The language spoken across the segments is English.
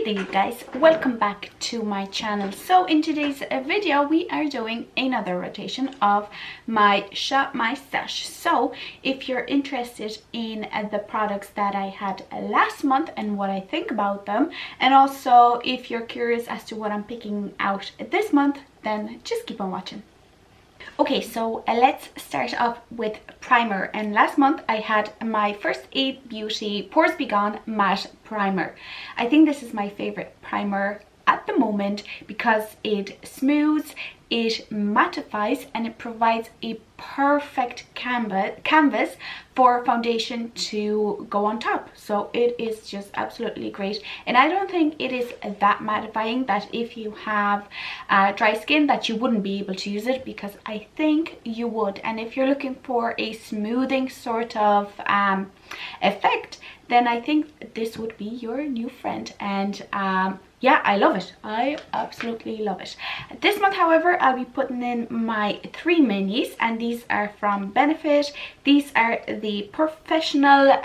there you guys, welcome back to my channel. So in today's video we are doing another rotation of my Shop My Stash. So if you're interested in the products that I had last month and what I think about them, and also if you're curious as to what I'm picking out this month, then just keep on watching. Okay, so let's start off with primer. And last month I had my First Aid Beauty Pores Be Gone Matte Primer. I think this is my favorite primer at the moment because it smooths, it mattifies, and it provides a perfect canvas for foundation to go on top. So it is just absolutely great, and I don't think it is that mattifying that if you have dry skin that you wouldn't be able to use it, because I think you would. And if you're looking for a smoothing sort of effect, then I think this would be your new friend. And yeah, I love it. I absolutely love it. This month, however, I'll be putting in my 3 minis, and these are from Benefit. These are the Porefessional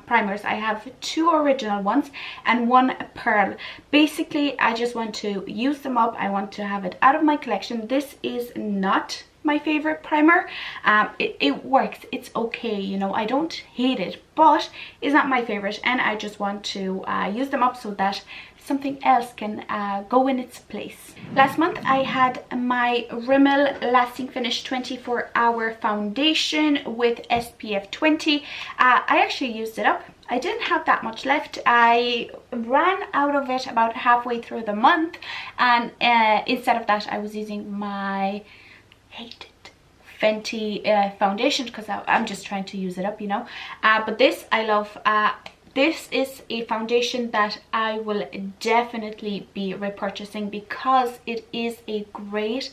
primers. I have 2 original ones and 1 pearl. Basically, I just want to use them up. I want to have it out of my collection. This is not my favorite primer. It works, it's okay, you know, I don't hate it, but it's not my favorite, and I just want to use them up so that something else can go in its place. Last month I had my Rimmel Lasting Finish 24-hour foundation with SPF 20. I actually used it up. I didn't have that much left. I ran out of it about halfway through the month, and instead of that I was using my hated Fenty foundation because I'm just trying to use it up, you know. But this I love. This is a foundation that I will definitely be repurchasing because it is a great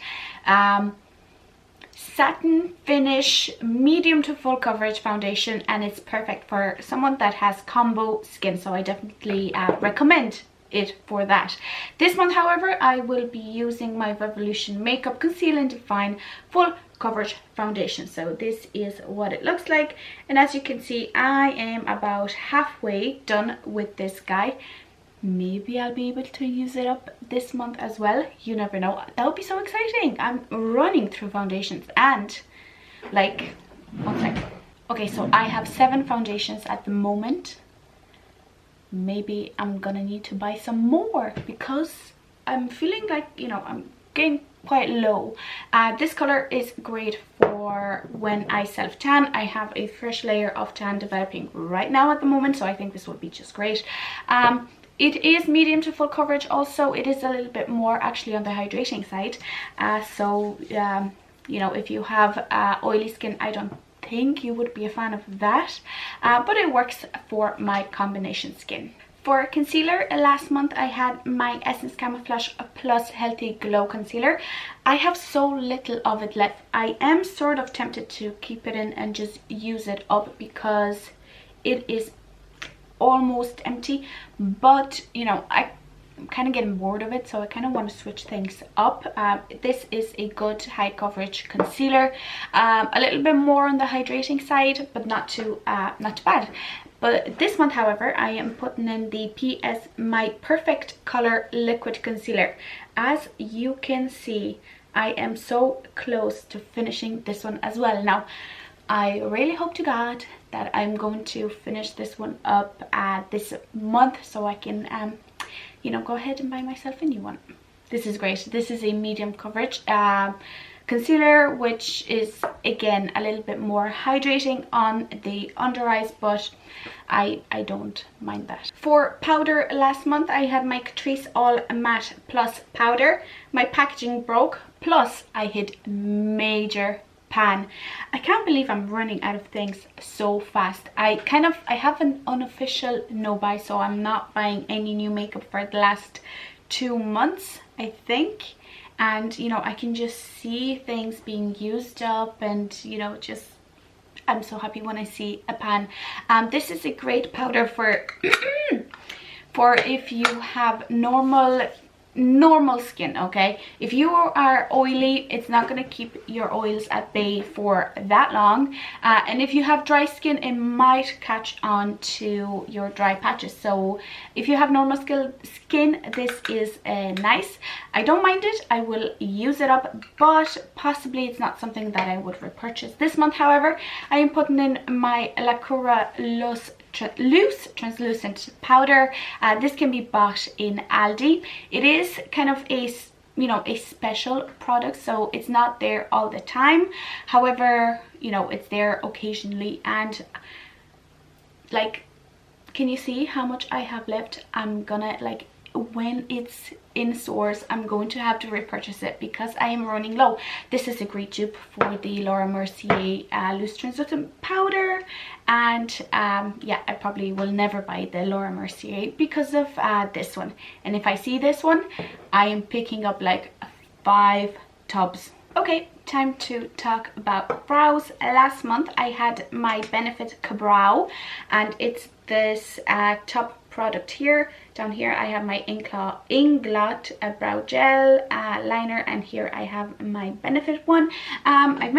satin finish, medium to full coverage foundation, and it's perfect for someone that has combo skin, so I definitely recommend it for that. This month, however, I will be using my Revolution Makeup Conceal and Define Full Coverage Foundation. So this is what it looks like, and as you can see, I am about halfway done with this guy. Maybe I'll be able to use it up this month as well. You never know. That would be so exciting. I'm running through foundations, and like, one second. Okay, so I have 7 foundations at the moment. Maybe I'm gonna need to buy some more because I'm feeling like, you know, I'm getting quite low. This color is great for when I self tan. I have a fresh layer of tan developing right now at the moment, so I think this would be just great. It is medium to full coverage also. It is a little bit more actually on the hydrating side, so you know, if you have oily skin, I don't think you would be a fan of that, but it works for my combination skin. For concealer, last month I had my Essence Camouflage Plus Healthy Glow Concealer. I have so little of it left. I am sort of tempted to keep it in and just use it up because it is almost empty, but you know, I'm kind of getting bored of it, so I kind of want to switch things up. This is a good high coverage concealer, a little bit more on the hydrating side, but not too bad. But this month, however, I am putting in the PS My Perfect Color Liquid Concealer. As you can see, I am so close to finishing this one as well. Now, I really hope to God that I'm going to finish this one up this month so I can you know, go ahead and buy myself a new one. This is great. This is a medium coverage concealer, which is again a little bit more hydrating on the under eyes, but I don't mind that. For powder, last month I had my Catrice All Matte Plus powder. My packaging broke, plus I hit major pan. I can't believe I'm running out of things so fast. I have an unofficial no buy, so I'm not buying any new makeup for the last 2 months, I think. And you know, I can just see things being used up, and you know, just I'm so happy when I see a pan. This is a great powder for for if you have normal normal skin, okay? If you are oily, it's not going to keep your oils at bay for that long, and if you have dry skin, it might catch on to your dry patches. So if you have normal skin, this is nice. I don't mind it, I will use it up, but possibly it's not something that I would repurchase this month. However, I am putting in my Lacura loose translucent powder. This can be bought in Aldi. It is kind of a, you know, a special product, so it's not there all the time. However, you know, it's there occasionally. And like, can you see how much I have left? I'm gonna, like, when it's in stores, I'm going to have to repurchase it because I am running low. This is a great dupe for the Laura Mercier loose translucent powder, and yeah, I probably will never buy the Laura Mercier because of this one. And if I see this one, I am picking up like 5 tubs. Okay, time to talk about brows. Last month I had my Benefit Brow, and it's this top product here. Down here I have my Inglot Brow Gel liner, and here I have my Benefit one. I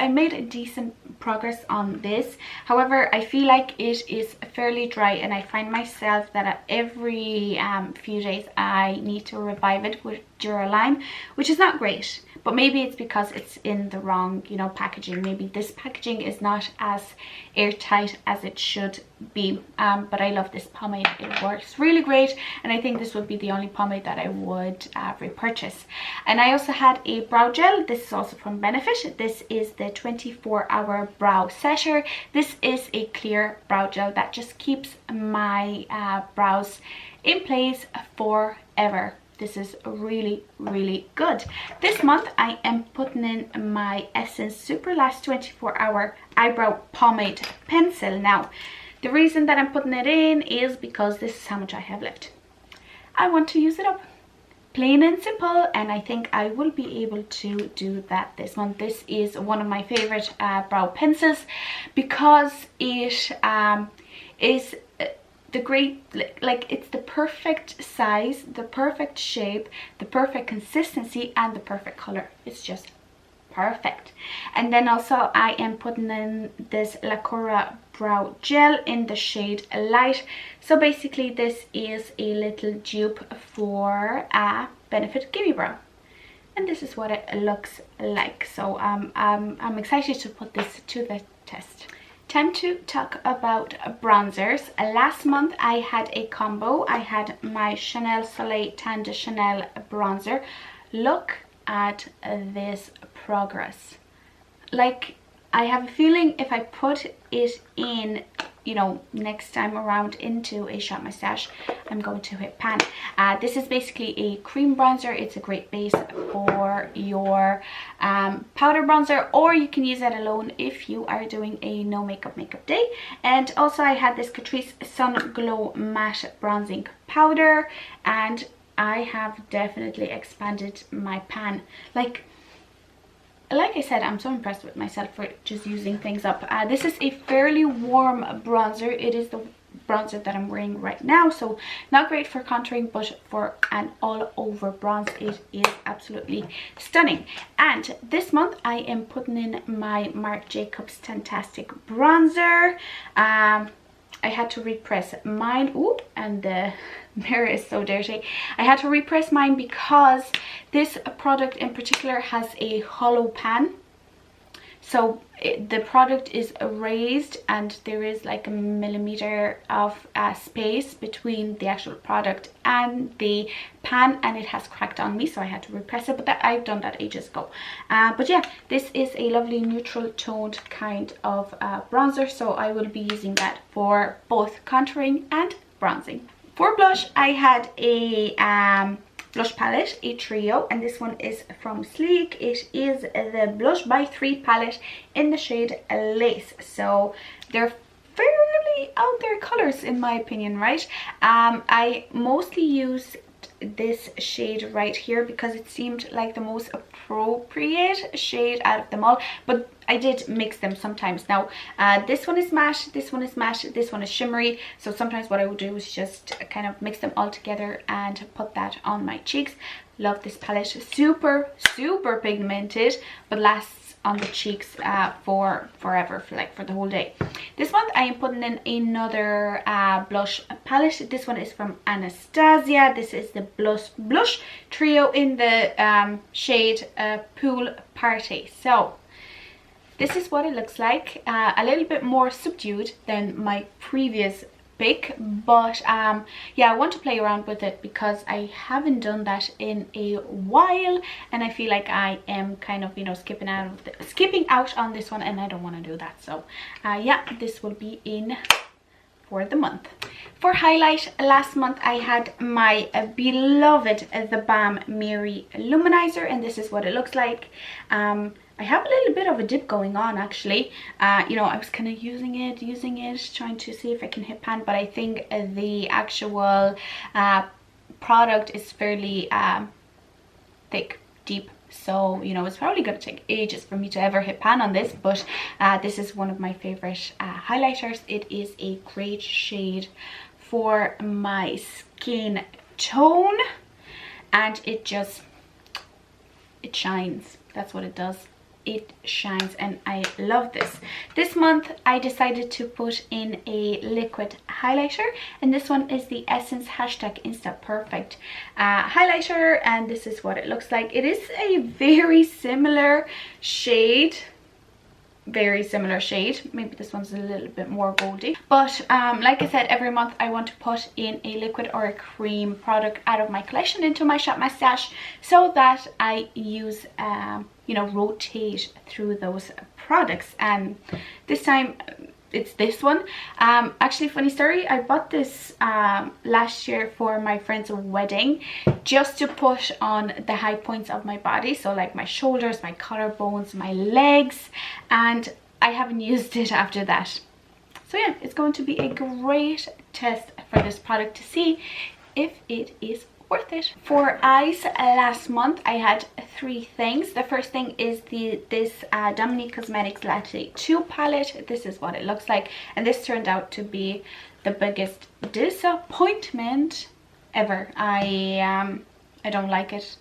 made a decent progress on this. However, I feel like it is fairly dry, and I find myself that at every few days I need to revive it with Duraline, which is not great. But maybe it's because it's in the wrong, you know, packaging. Maybe this packaging is not as airtight as it should be. But I love this pomade. It works really great, and I think this would be the only pomade that I would repurchase. And I also had a brow gel. This is also from Benefit. This is the 24-hour brow setter. This is a clear brow gel that just keeps my brows in place forever. This is really, really good. This month I am putting in my Essence Super Last 24-hour eyebrow pomade pencil. Now, the reason that I'm putting it in is because this is how much I have left. I want to use it up, plain and simple, and I think I will be able to do that this month. This is one of my favorite brow pencils because it is the great, like, it's the perfect size, the perfect shape, the perfect consistency, and the perfect color. It's just perfect. And then also I am putting in this Lacura Brow Gel in the shade Light. So basically this is a little dupe for Benefit Gimme Brow, and this is what it looks like. So I'm excited to put this to the test. Time to talk about bronzers. Last month I had a combo. I had my Chanel Soleil Tan de Chanel bronzer. Look at this progress. Like, I have a feeling if I put it in, you know, next time around into a Shop My Stash, I'm going to hit pan. This is basically a cream bronzer. It's a great base for your powder bronzer, or you can use that alone if you are doing a no makeup day. And also I had this Catrice Sun Glow Matte Bronzing Powder, and I have definitely expanded my pan. Like I said, I'm so impressed with myself for just using things up. This is a fairly warm bronzer. It is the bronzer that I'm wearing right now, so not great for contouring, but for an all over bronze it is absolutely stunning. And this month I am putting in my Marc Jacobs Tantastic bronzer. I had to repress mine. Ooh, and the mirror is so dirty. I had to repress mine because this product in particular has a hollow pan. So the product is raised, and there is like a millimeter of space between the actual product and the pan, and it has cracked on me, so I had to repress it. But that, I've done that ages ago. But yeah, this is a lovely neutral toned kind of bronzer, so I will be using that for both contouring and bronzing. For blush, I had a blush palette, a trio, and this one is from Sleek. It is the Blush by 3 palette in the shade Lace. So they're fairly out there colors in my opinion, right? I mostly used this shade right here because it seemed like the most appropriate shade out of them all, but I did mix them sometimes. Now this one is matte, this one is matte, this one is shimmery, so sometimes what I would do is just kind of mix them all together and put that on my cheeks. Love this palette. Super pigmented, but lasts on the cheeks for forever, for the whole day. This month I am putting in another blush palette. This one is from Anastasia. This is the blush trio in the shade Pool Party. So this is what it looks like. A little bit more subdued than my previous pick, but yeah, I want to play around with it because I haven't done that in a while, and I feel like I am kind of, you know, skipping out on this one, and I don't want to do that. So yeah, this will be in for the month. For highlight, last month I had my beloved The Balm Mary Luminizer, and this is what it looks like. I have a little bit of a dip going on actually. You know, I was kind of using it, trying to see if I can hit pan, but I think the actual product is fairly thick, deep. So, you know, it's probably going to take ages for me to ever hit pan on this, but this is one of my favorite highlighters. It is a great shade for my skin tone, and it shines. That's what it does. It shines, and I love this. This month I decided to put in a liquid highlighter, and this one is the Essence #Insta Perfect highlighter, and this is what it looks like. It is a very similar shade, maybe this one's a little bit more goldy, but like I said, every month I want to put in a liquid or a cream product out of my collection into my Shop My Stash, so that I use you know, rotate through those products. And this time it's this one. Actually, funny story, I bought this last year for my friend's wedding, just to put on the high points of my body, so like my shoulders, my collarbones, my legs, and I haven't used it after that. So yeah, it's going to be a great test for this product to see if it is worth it. For eyes, last month I had 3 things. The first thing is this Demi Cosmetics Latte 2 palette. This is what it looks like, and this turned out to be the biggest disappointment ever. I don't like it.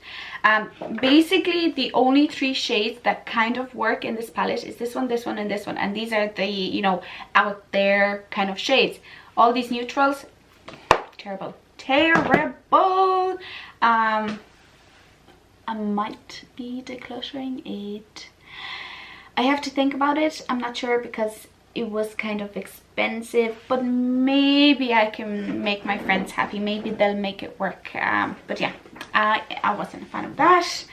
Basically the only 3 shades that kind of work in this palette is this one, this one, and this one, and these are the, you know, out there kind of shades. All these neutrals, terrible. I might be decluttering it. I have to think about it. I'm not sure because it was kind of expensive, but maybe I can make my friends happy. Maybe they'll make it work. But yeah, I wasn't a fan of that.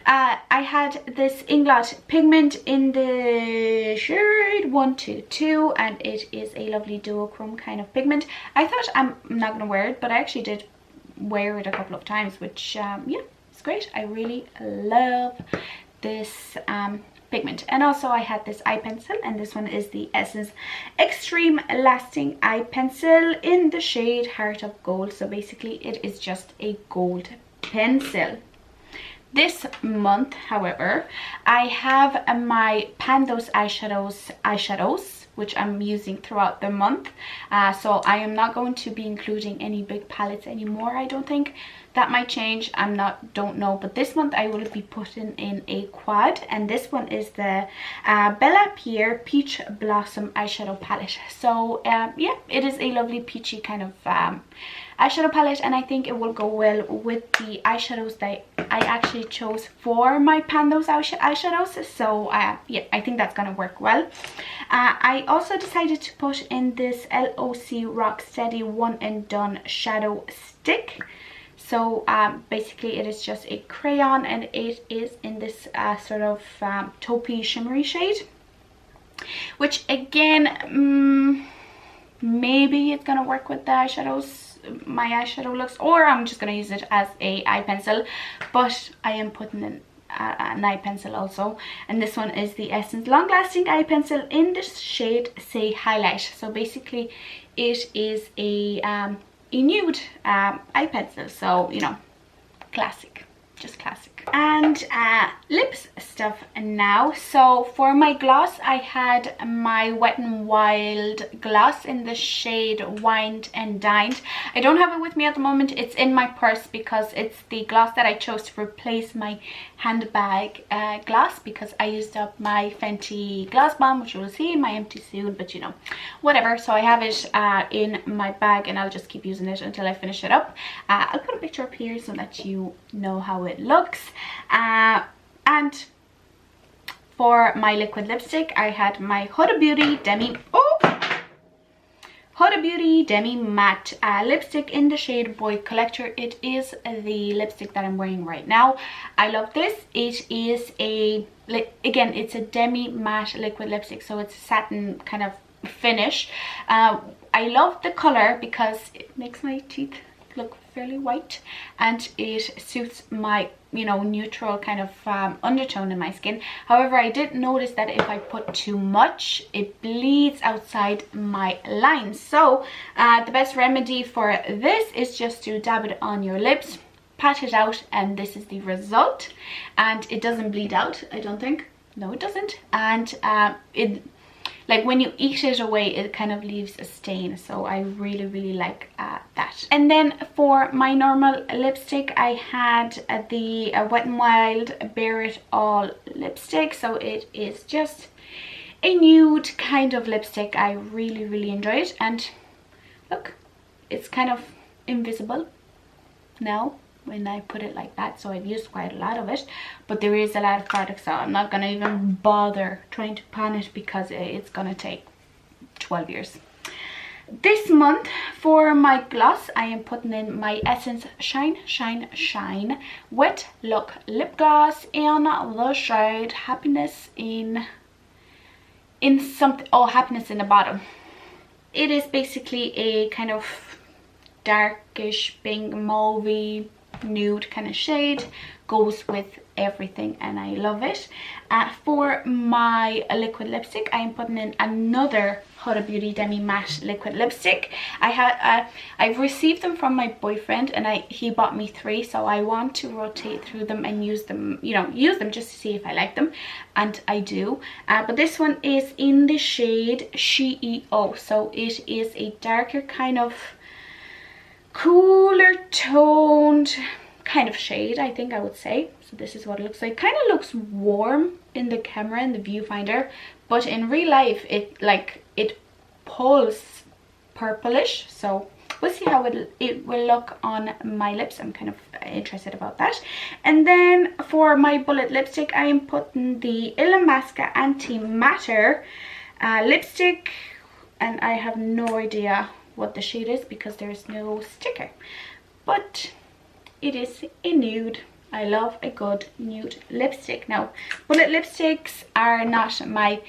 I had this Inglot pigment in the shade 122, and it is a lovely duochrome kind of pigment. I thought I'm not going to wear it, but I actually did wear it a couple of times, which yeah, it's great. I really love this pigment. And also I had this eye pencil, and this one is the Essence Extreme Lasting Eye Pencil in the shade Heart of Gold. So basically it is just a gold pencil. This month, however, I have my Pandos eyeshadows, which I'm using throughout the month. So I am not going to be including any big palettes anymore, I don't think. That might change, don't know. But this month I will be putting in a quad, and this one is the BellaPierre Peach Blossom eyeshadow palette. So yeah, it is a lovely peachy kind of eyeshadow palette, and I think it will go well with the eyeshadows that I actually chose for my Pandos eyeshadows. So yeah, I think that's gonna work well. I also decided to put in this LOC Rocksteady One and Done shadow stick. So basically it is just a crayon, and it is in this sort of taupey shimmery shade, which again, maybe it's gonna work with the eyeshadows, my eyeshadow looks, or I'm just gonna use it as a eye pencil. But I am putting in an eye pencil also, and this one is the Essence Long Lasting Eye Pencil in the shade Say Highlight. So basically it is a nude eye pencil, so you know, classic, just classic. And lips stuff now. So for my gloss, I had my Wet n Wild gloss in the shade Wined and Dined. I don't have it with me at the moment. It's in my purse because it's the gloss that I chose to replace my handbag gloss, because I used up my Fenty Gloss Bomb, which you will see in my empty soon, but you know, whatever. So I have it in my bag, and I'll just keep using it until I finish it up. I'll put a picture up here so that you know how it looks. And for my liquid lipstick, I had my Huda Beauty Demi Demi Matte lipstick in the shade Boy Collector. It is the lipstick that I'm wearing right now. I love this. It is again, it's a Demi Matte liquid lipstick, so it's a satin kind of finish. I love the color because it makes my teeth look fairly white, and it suits my, you know, neutral kind of undertone in my skin. However, I did notice that if I put too much, it bleeds outside my lines. So the best remedy for this is just to dab it on your lips, pat it out, and this is the result. And it doesn't bleed out, I don't think. No, it doesn't. And it, like when you eat it away, it kind of leaves a stain. So I really like that. And then for my normal lipstick, I had the Wet n Wild Bare It All lipstick. So it is just a nude kind of lipstick. I really enjoy it. And look, it's kind of invisible now when I put it like that, so I've used quite a lot of it, but there is a lot of product, so I'm not gonna even bother trying to pan it because it's gonna take 12 years. This month for my gloss, I am putting in my Essence Shine Wet Look Lip Gloss in the shade Happiness in something, oh, Happiness in the bottom. It is basically a kind of darkish pink mauvey nude kind of shade, goes with everything, and I love it. For my liquid lipstick, I am putting in another Huda Beauty Demi Matte liquid lipstick. I've received them from my boyfriend, and he bought me 3, so I want to rotate through them and use them, you know, use them just to see if I like them, and I do. But this one is in the shade ShEO, so it is a darker kind of cooler toned kind of shade, I think I would say. So this is what it looks like. Kind of looks warm in the camera, in the viewfinder, but in real life it pulls purplish. So we'll see how it will look on my lips. I'm kind of interested about that. And then for my bullet lipstick, I am putting the Illamasqua Anti-Matter lipstick, and I have no idea what the shade is because there's no sticker, but it is a nude. I love a good nude lipstick. Now, bullet lipsticks are not my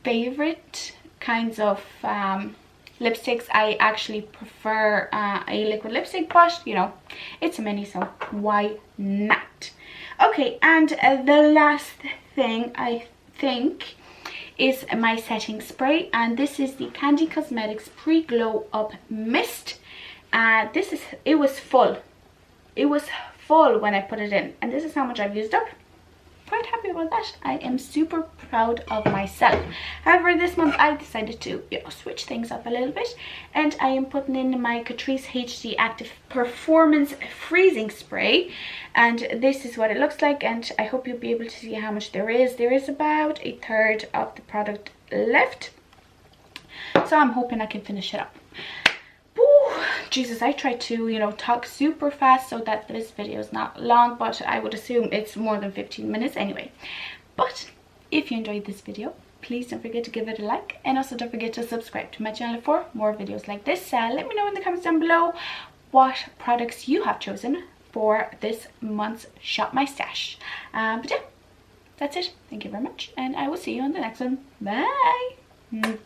favorite kinds of lipsticks. I actually prefer a liquid lipstick, but you know, it's a mini, so why not? Okay, and the last thing I think is my setting spray, and this is the Candy Cosmetics Pre-Glow Up Mist. It was full when I put it in, and this is how much I've used up. Quite happy about that. I am super proud of myself. However, this month I decided to, you know, switch things up a little bit, and I am putting in my Catrice HD Active Performance Freezing Spray, and this is what it looks like, and I hope you'll be able to see how much there is. There is about 1/3 of the product left, so I'm hoping I can finish it up. Jesus, I try to, you know, talk super fast so that this video is not long, but I would assume it's more than 15 minutes anyway. But if you enjoyed this video, please don't forget to give it a like, and also don't forget to subscribe to my channel for more videos like this. Let me know in the comments down below what products you have chosen for this month's Shop My Stash. But yeah, that's it. Thank you very much, and I will see you on the next one. Bye.